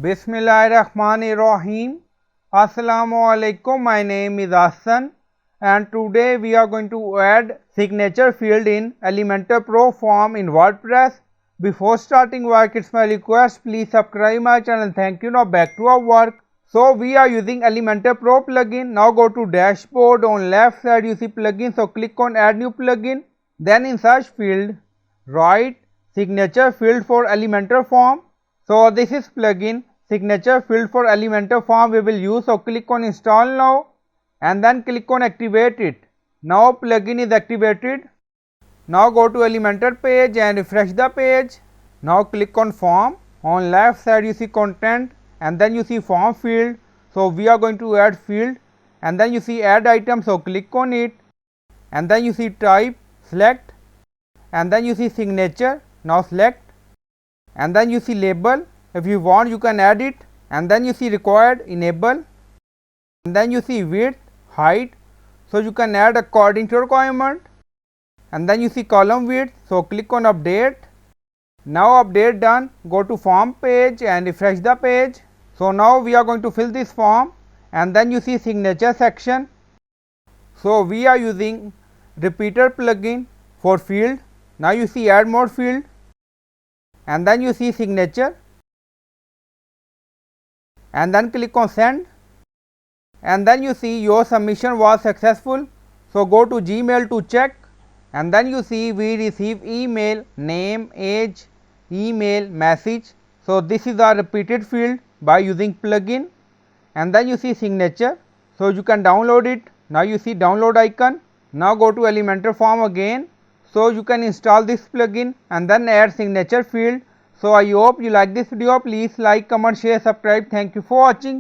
Bismillahirrahmanirrahim. Assalamualaikum. My name is Hassan and today we are going to add signature field in Elementor Pro form in WordPress. Before starting work, it's my request, please subscribe my channel. Thank you. Now back to our work. So we are using Elementor Pro plugin. Now go to dashboard. On left side you see plugin. So click on add new plugin. Then in search field write signature field for Elementor form. So this is plugin signature field for Elementor form we will use. So click on install now and then click on activate it. Now plugin is activated. Now go to Elementor page and refresh the page. Now click on form. On left side you see content and then you see form field. So we are going to add field and then you see add item. So click on it and then you see type, select and then you see signature. Now select and then you see label. If you want you can add it and then you see required, enable and then you see width, height. So you can add according to your requirement and then you see column width. So click on update. Now update done. Go to form page and refresh the page. So now we are going to fill this form and then you see signature section. So we are using repeater plugin for field. Now you see add more field and then you see signature and then click on send and then you see your submission was successful. So go to Gmail to check and then you see we receive email, name, age, email, message. So this is a repeated field by using plugin and then you see signature. So you can download it. Now you see download icon. Now go to Elementor form again. So you can install this plugin and then add signature field. So I hope you like this video. Please like, comment, share, subscribe. Thank you for watching.